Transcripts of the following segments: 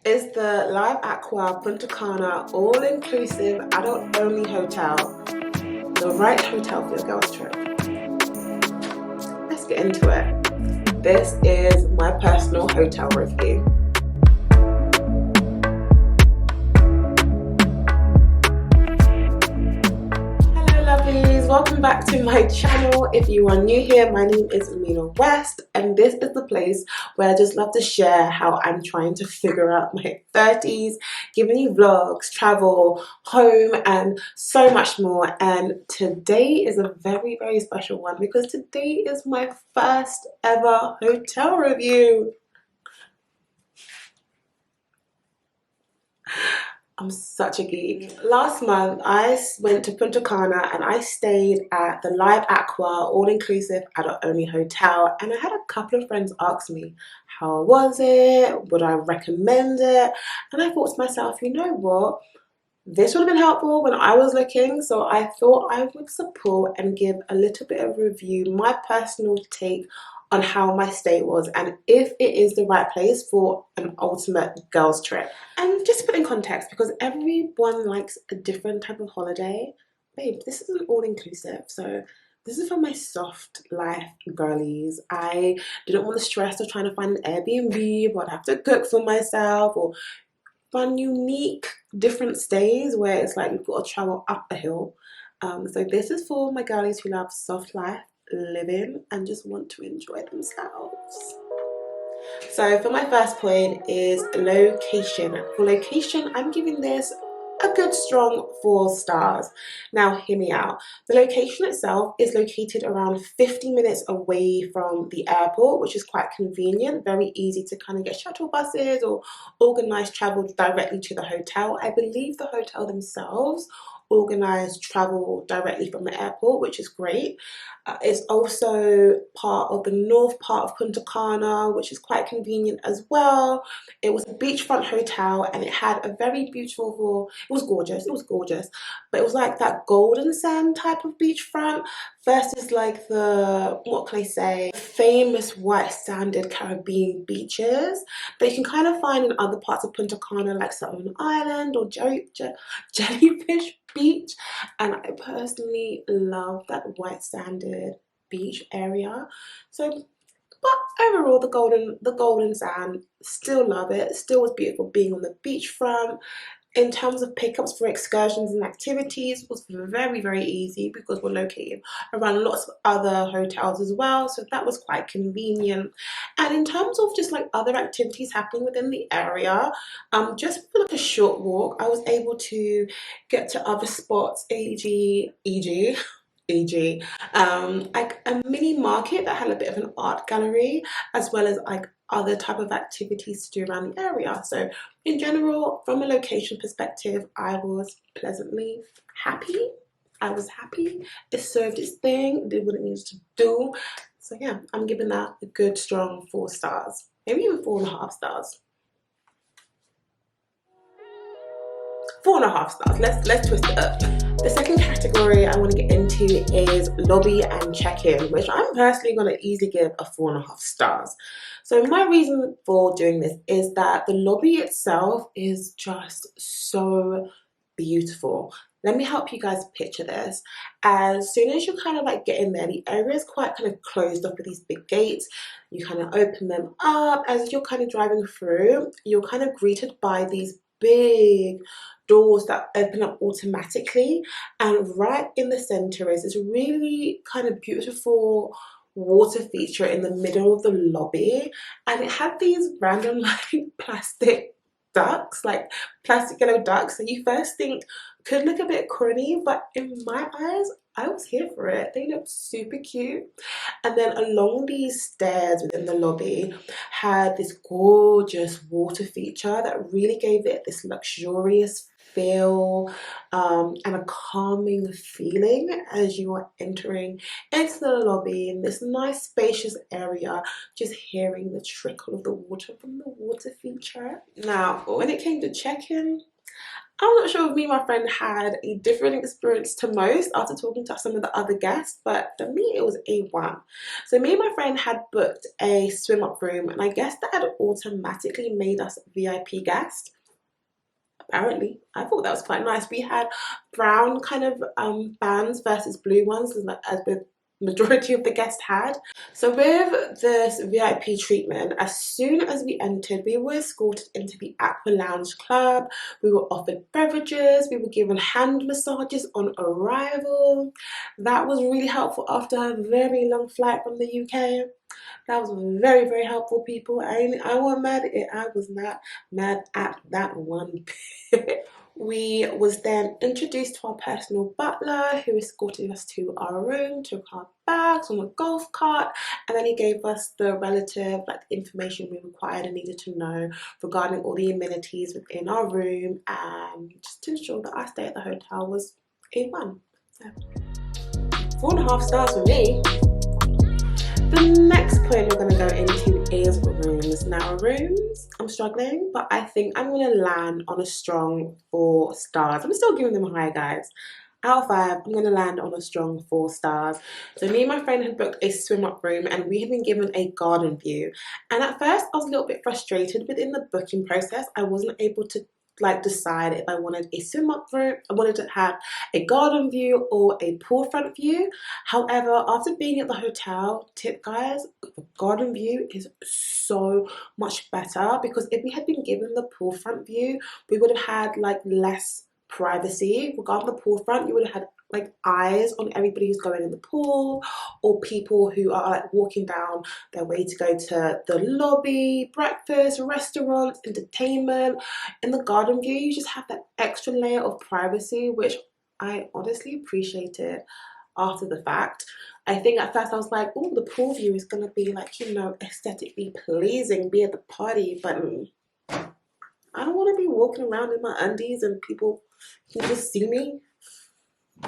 is the Live Aqua Punta Cana all-inclusive adult-only hotel the right hotel for your girls trip? Let's get into it. This is my personal hotel review. Lovelies, welcome back to my channel. If you are new here, my name is Amina West, and this is the place where I just love to share how I'm trying to figure out my 30s, giving you vlogs, travel, home, and so much more. And today is a very, very special one because today is my first ever hotel review. I'm such a geek. Last month, I went to Punta Cana and I stayed at the Live Aqua all-inclusive adult-only hotel, and I had a couple of friends ask me, how was it? Would I recommend it? And I thought to myself, you know what? This would have been helpful when I was looking, so I thought I would support and give a little bit of review, my personal take on how my stay was and if it is the right place for an ultimate girls trip. And just to put in context, because everyone likes a different type of holiday, babe, this is an all-inclusive, so this is for my soft life girlies. I didn't want the stress of trying to find an Airbnb, but I'd have to cook for myself, or fun, unique, different stays where it's like you've got to travel up a hill. So this is for my girlies who love soft life living and just want to enjoy themselves. So for my first point is location. For location, I'm giving this a good strong 4 stars. Now hear me out. The location itself is located around 50 minutes away from the airport, which is quite convenient, very easy to kind of get shuttle buses or organize travel directly to the hotel. I believe the hotel themselves organize travel directly from the airport, which is great. It's also part of the north part of Punta Cana, which is quite convenient as well. It was a beachfront hotel and it had a very beautiful, it was gorgeous, but it was like that golden sand type of beachfront versus like the, what can I say, famous white sanded Caribbean beaches that you can kind of find in other parts of Punta Cana like Southern Island or Jellyfish Beach. And I personally love that white sanded beach area. So, but overall the golden sand, still love it. Still was beautiful being on the beachfront. In terms of pickups for excursions and activities, was very, very easy because we're located around lots of other hotels as well, so that was quite convenient. And in terms of just like other activities happening within the area, just for like a short walk, I was able to get to other spots, like a mini market that had a bit of an art gallery, as well as like other type of activities to do around the area. So in general, from a location perspective, I was pleasantly happy. I was happy. It served its thing, did what it needs to do. So yeah, I'm giving that a good strong 4 stars, maybe even 4.5 stars. 4.5 stars. Let's twist it up. The second category I want to get into is lobby and check-in, which I'm personally going to easily give a 4.5 stars. So my reason for doing this is that the lobby itself is just so beautiful. Let me help you guys picture this. As soon as you kind of like get in there, the area is quite kind of closed off with these big gates. You kind of open them up. As you're kind of driving through, you're kind of greeted by these big doors that open up automatically, and right in the center is this really kind of beautiful water feature in the middle of the lobby, and it had these random like plastic ducks, like plastic yellow ducks, that you first think could look a bit corny, but in my eyes I was here for it. They looked super cute. And then along these stairs within the lobby had this gorgeous water feature that really gave it this luxurious feel, and a calming feeling as you are entering into the lobby in this nice spacious area, just hearing the trickle of the water from the water feature. Now when it came to check-in, I'm not sure if me and my friend had a different experience to most after talking to some of the other guests, but for me it was A1. So me and my friend had booked a swim up room, and I guess that had automatically made us VIP guests. Apparently, I thought that was quite nice. We had brown kind of bands versus blue ones, as the majority of the guests had. So with this VIP treatment, as soon as we entered, we were escorted into the Aqua Lounge Club. We were offered beverages. We were given hand massages on arrival. That was really helpful after a very long flight from the UK. That was very, very helpful, people. I wasn't mad at it. I was not mad at that one bit. We was then introduced to our personal butler, who escorted us to our room, took our bags on a golf cart, and then he gave us the relative information we required and needed to know regarding all the amenities within our room, and just to ensure that our stay at the hotel was A1. So 4.5 stars for me. The next point we're going to go into is rooms. Now rooms, I'm struggling, but I think I'm going to land on a strong 4 stars. I'm still giving them high, guys. Out of 5, I'm going to land on a strong 4 stars. So me and my friend had booked a swim up room, and we had been given a garden view. And at first I was a little bit frustrated within the booking process. I wasn't able to decide if I wanted a swim up room, I wanted to have a garden view or a pool front view. However, after being at the hotel, tip guys, the garden view is so much better, because if we had been given the pool front view, we would have had less privacy. Regarding the pool front, you would have had eyes on everybody who's going in the pool, or people who are walking down their way to go to the lobby, breakfast, restaurants, entertainment. In the garden view, you just have that extra layer of privacy, which I honestly appreciated after the fact. I think at first I was like, oh, the pool view is gonna be aesthetically pleasing, be at the party, but I don't want to be walking around in my undies and people can just see me.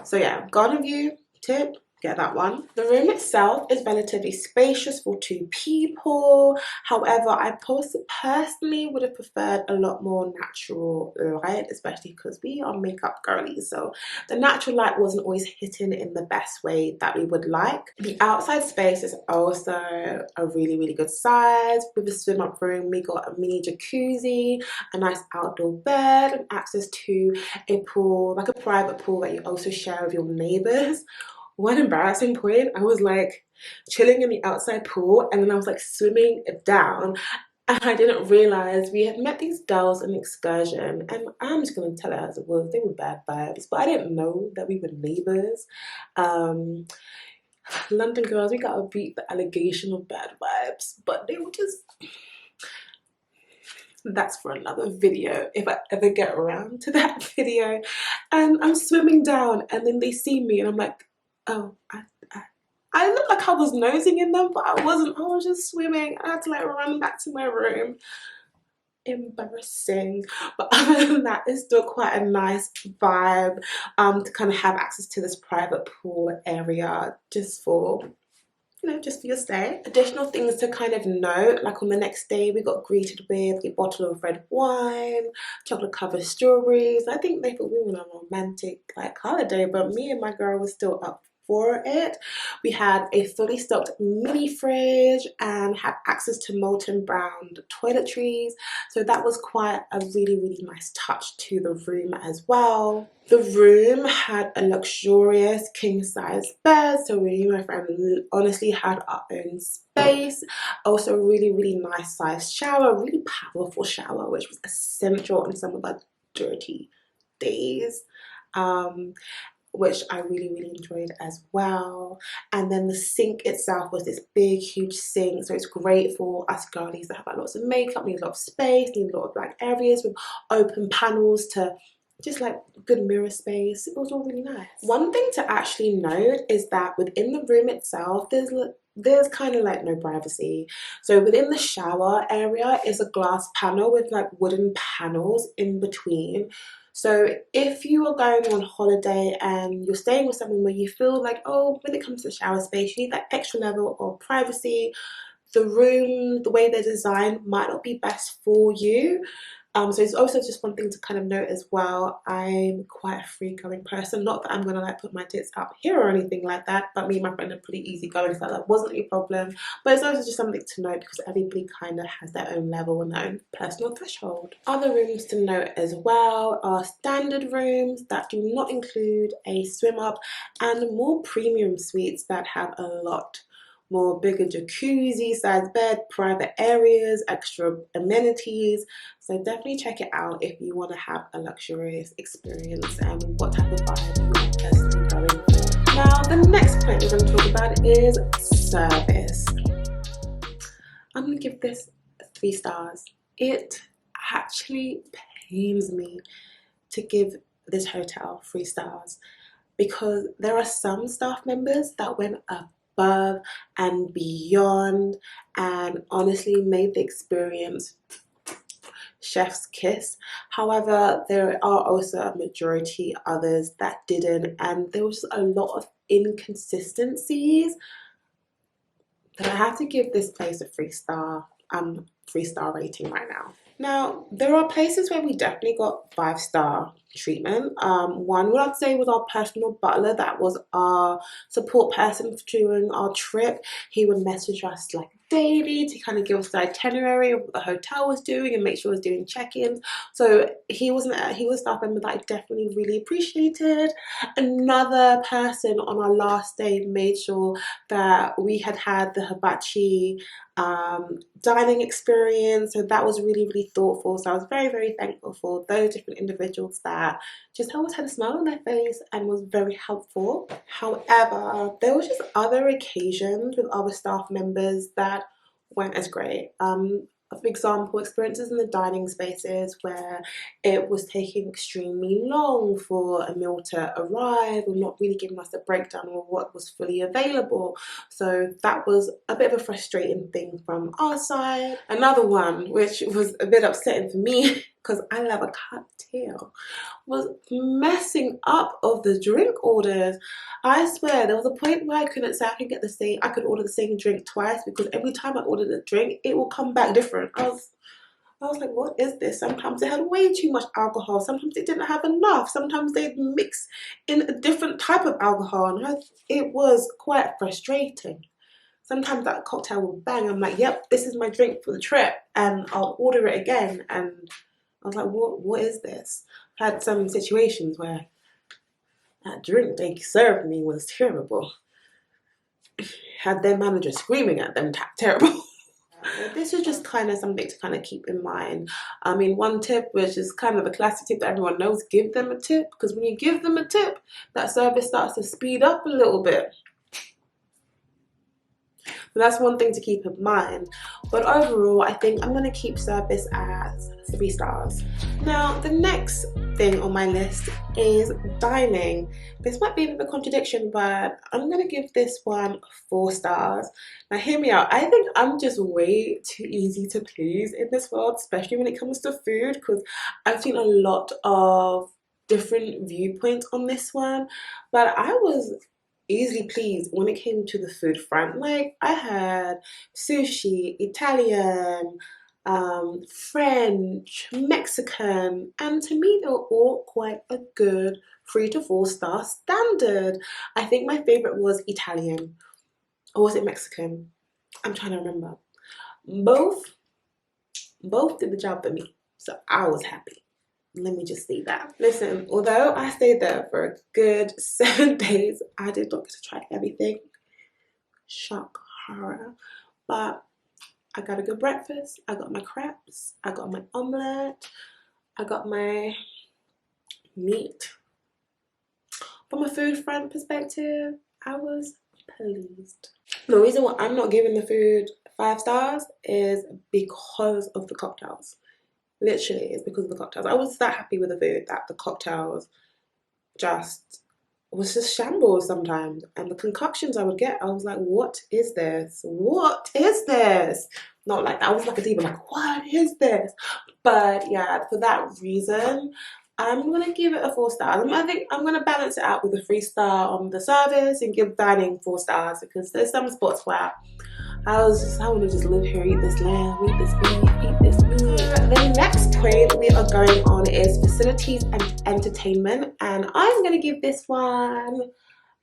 So yeah, garden view, tip, get that one. The room itself is relatively spacious for 2 people. However, I personally would have preferred a lot more natural light, especially because we are makeup girlies. So the natural light wasn't always hitting in the best way that we would like. The outside space is also a really, really good size. With the swim up room, we got a mini jacuzzi, a nice outdoor bed, and access to a pool, a private pool that you also share with your neighbors. One embarrassing point, I was chilling in the outside pool, and then I was swimming down, and I didn't realize we had met these girls on an excursion, and I'm just gonna tell it as it was. They were bad vibes, but I didn't know that we were neighbors. London girls, we gotta beat the allegation of bad vibes, but they were just, that's for another video if I ever get around to that video. And I'm swimming down, and then they see me, and I'm like, oh, I looked like I was nosing in them, but I wasn't. I was just swimming. I had to run back to my room. Embarrassing. But other than that, it's still quite a nice vibe to kind of have access to this private pool area just for just for your stay. Additional things to kind of note, on the next day we got greeted with a bottle of red wine, chocolate covered strawberries. I think they thought we were on a romantic holiday, but me and my girl was still up for it. We had a fully stocked mini fridge and had access to molten brown toiletries, so that was quite a really, really nice touch to the room as well. The room had a luxurious king-size bed, so me and my friend honestly had our own space. Also a really, really nice sized shower, really powerful shower, which was essential on some of our dirty days. Which I really, really enjoyed as well. And then the sink itself was this big, huge sink, so it's great for us girlies that have lots of makeup, need a lot of space, need a lot of areas with open panels to just good mirror space. It was all really nice. One thing to actually note is that within the room itself, there's kind of no privacy. So within the shower area is a glass panel with wooden panels in between. So if you are going on holiday and you're staying with someone where you feel oh, when it comes to shower space, you need that extra level of privacy, the room, the way they're designed might not be best for you. So it's also just one thing to kind of note as well. I'm quite a free-going person. Not that I'm gonna like put my tits up here or anything like that, but me and my friend are pretty easygoing, so that wasn't a problem. But it's also just something to note because everybody kind of has their own level and their own personal threshold. Other rooms to note as well are standard rooms that do not include a swim up, and more premium suites that have a lot more bigger jacuzzi size bed, private areas, extra amenities. So definitely check it out if you want to have a luxurious experience and what type of vibe you're personally going for. Now the next point we're going to talk about is service. I'm going to give this 3 stars. It actually pains me to give this hotel 3 stars because there are some staff members that went above and beyond and honestly made the experience chef's kiss. However, there are also a majority others that didn't, and there was a lot of inconsistencies that I have to give this place a 3-star rating right now. Now, there are places where we definitely got 5-star treatment. One would I'd say was our personal butler. That was our support person during our trip. He would message us like daily to kind of give us the itinerary of what the hotel was doing and make sure it was doing check-ins. So he was a staff member that I definitely really appreciated. Another person on our last day made sure that we had the hibachi dining experience, so that was really thoughtful. So I was very thankful for those different individuals that just always had a smile on their face and was very helpful. However, there was just other occasions with other staff members that weren't as great. For example, experiences in the dining spaces where it was taking extremely long for a meal to arrive or not really giving us a breakdown of what was fully available. So that was a bit of a frustrating thing from our side. Another one, which was a bit upsetting for me because I love a cocktail, was messing up of the drink orders. I swear there was a point where I couldn't say I could order the same drink twice because every time I ordered a drink it will come back different. I was like, what is this? Sometimes it had way too much alcohol, sometimes it didn't have enough, sometimes they'd mix in a different type of alcohol, and it was quite frustrating. Sometimes that cocktail will bang, I'm like, yep, this is my drink for the trip, and I'll order it again, and I was like, what is this? I've had some situations where that drink they served me was terrible. Had their manager screaming at them, terrible. This is just kind of something to kind of keep in mind. I mean, one tip, which is kind of a classic tip that everyone knows, give them a tip, because when you give them a tip, that service starts to speed up a little bit. So that's one thing to keep in mind. But overall, I think I'm going to keep service as 3 stars. Now, the next thing on my list is dining. This might be a bit of a contradiction, but I'm going to give this one 4 stars. Now, hear me out. I think I'm just way too easy to please in this world, especially when it comes to food, because I've seen a lot of different viewpoints on this one, but I was easily pleased when it came to the food front. Like, I had sushi, Italian, French, Mexican, and to me they were all quite a good 3 to 4 star standard. I think my favorite was Italian, or was it Mexican? I'm trying to remember. Both did the job for me, so I was happy. Let me just say that. Listen, although I stayed there for a good 7 days, I did not get to try everything. Shock, horror. But I got a good breakfast. I got my crepes. I got my omelette. I got my meat. From a food front perspective, I was pleased. The reason why I'm not giving the food 5 stars is because of the cocktails. Literally, it's because of the cocktails. I was that happy with the food that the cocktails was just shambles sometimes. And the concoctions I would get, I was like, what is this? What is this? Not like that. I was like a diva, like, what is this? But yeah, for that reason, I'm gonna give it a 4 stars. I think I'm gonna balance it out with a 3 star on the service and give dining 4 stars, because there's some spots where I want to just live here, eat this lamb, eat this beef, eat this meat. The next point we are going on is facilities and entertainment, and I'm going to give this one,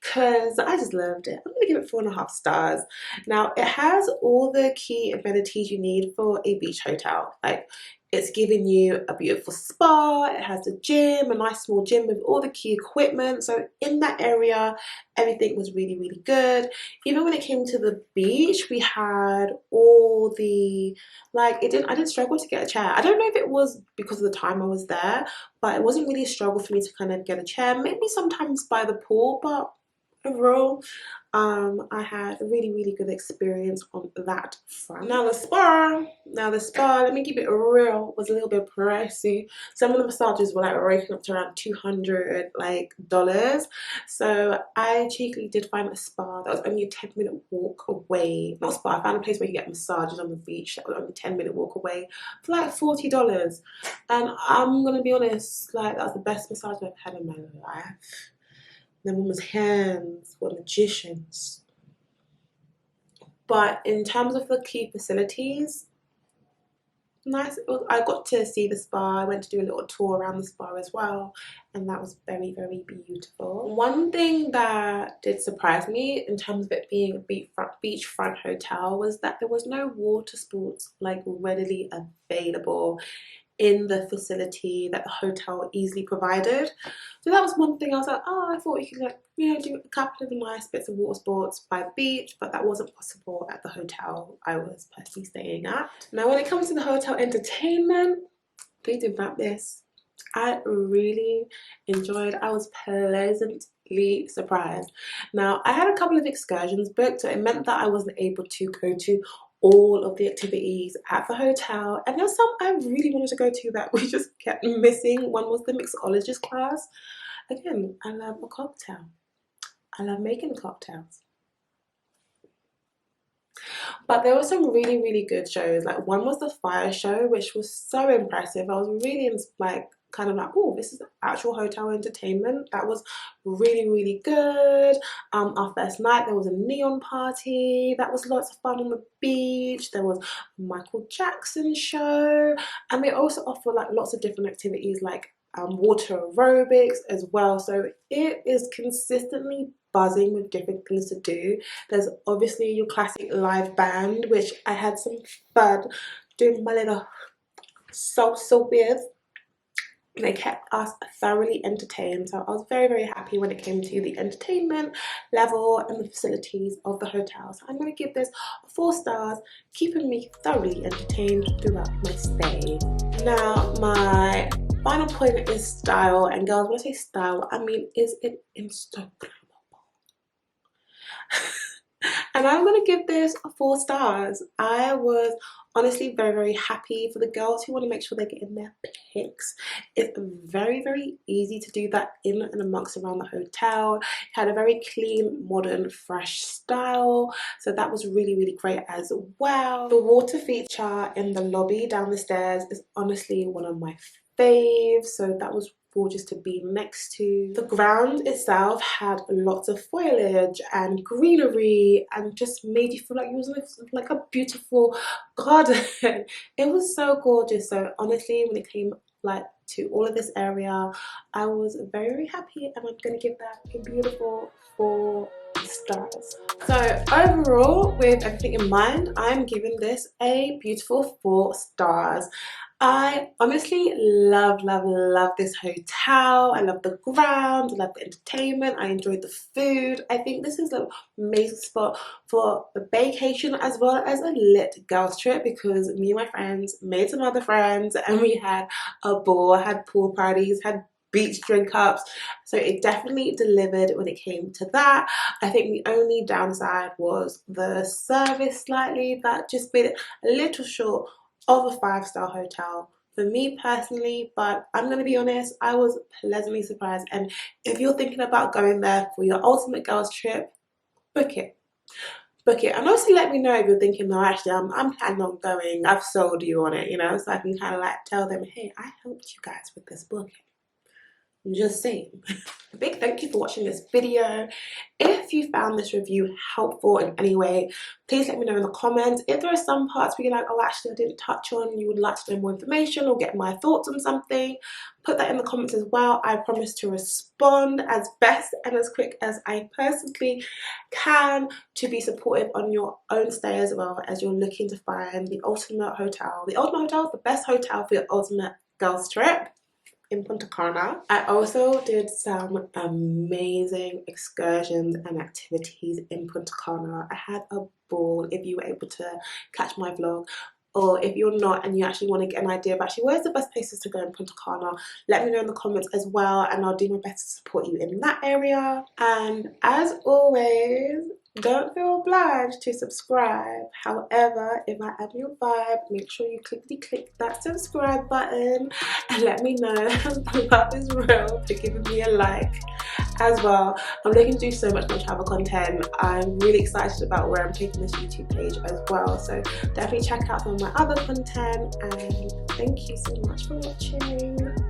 because I just loved it, I'm gonna give it 4.5 stars. Now, it has all the key amenities you need for a beach hotel. Like, it's giving you a beautiful spa, it has a gym, a nice small gym with all the key equipment. So in that area, everything was really, really good. Even when it came to the beach, we had all the, like, I didn't struggle to get a chair. I don't know if it was because of the time I was there, but it wasn't really a struggle for me to kind of get a chair. Maybe sometimes by the pool, but overall, I had a really, really good experience on that front. Now the spa, let me keep it real, was a little bit pricey. Some of the massages were like raking up to around $200 dollars. So I cheekily did find a spa that was only a 10-minute walk away. Not a spa, I found a place where you get massages on the beach that was only a 10-minute walk away for like $40. And I'm gonna be honest, like, that was the best massage I've had in my life. The woman's hands were magicians. But in terms of the key facilities, nice. I got to see the spa. I went to do a little tour around the spa as well, and that was very, very beautiful. One thing that did surprise me in terms of it being a beachfront hotel was that there was no water sports like readily available in the facility that the hotel easily provided. So that was one thing. I was like, oh, I thought you could, like, you know, do a couple of nice bits of water sports by the beach, but that wasn't possible at the hotel I was personally staying at. Now, when it comes to the hotel entertainment, they did not miss. I really enjoyed. I was pleasantly surprised. Now, I had a couple of excursions booked, so it meant that I wasn't able to go to all of the activities at the hotel, and there's some I really wanted to go to that we just kept missing. One was the mixologist class. Again, I love a cocktail. I love making cocktails. But there were some really, really good shows. Like, one was the fire show, which was so impressive. I was really like, kind of like, oh, this is actual hotel entertainment. That was really, really good. Our first night, there was a neon party. That was lots of fun on the beach. There was a Michael Jackson show, and they also offer like lots of different activities like water aerobics as well. So it is consistently buzzing with different things to do. There's obviously your classic live band, which I had some fun doing my little salsa with. They kept us thoroughly entertained, so I was very, very happy when it came to the entertainment level and the facilities of the hotel. So I'm going to give this 4 stars, keeping me thoroughly entertained throughout my stay. Now, my final point is style, and girls, when I say style, I mean, is it Instagrammable? And I'm gonna give this 4 stars. I was honestly very, very happy for the girls who want to make sure they're getting their pics. It's very, very easy to do that in and amongst around the hotel. It had a very clean, modern, fresh style, so that was really, really great as well. The water feature in the lobby down the stairs is honestly one of my faves, so that was gorgeous to be next to. The ground itself had lots of foliage and greenery and just made you feel like you was in like a beautiful garden. It was so gorgeous. So honestly, when it came like to all of this area, I was very, very happy, and I'm gonna give that a beautiful 4 stars. So overall, with everything in mind, I'm giving this a beautiful 4 stars. I honestly love this hotel. I love the ground, I love the entertainment, I enjoyed the food. I think this is an amazing spot for a vacation as well as a lit girls trip, because me and my friends made some other friends and we had a ball, had pool parties, had beach drink ups. So it definitely delivered when it came to that. I think the only downside was the service slightly, that just made it a little short of a 5-star hotel for me personally. But I'm going to be honest, I was pleasantly surprised, and if you're thinking about going there for your ultimate girls trip, book it. Book it. And also let me know if you're thinking, no, actually I'm planning on going, I've sold you on it, you know, so I can kind of like tell them, hey, I helped you guys with this booking. Just saying. A big thank you for watching this video. If you found this review helpful in any way, please let me know in the comments. If there are some parts where you're like, oh, actually I didn't touch on, you would like to know more information or get my thoughts on something, put that in the comments as well. I promise to respond as best and as quick as I personally can to be supportive on your own stay as well, as you're looking to find the ultimate hotel, the best hotel for your ultimate girls trip in Punta Cana. I also did some amazing excursions and activities in Punta Cana. I had a ball. If you were able to catch my vlog, or if you're not and you actually want to get an idea of actually where's the best places to go in Punta Cana, let me know in the comments as well, and I'll do my best to support you in that area. And as always, don't feel obliged to subscribe. However, if I am your vibe, make sure you click that subscribe button and let me know the love is real for giving me a like as well. I'm looking to do so much more travel content. I'm really excited about where I'm taking this YouTube page as well, so definitely check out some of my other content, and thank you so much for watching.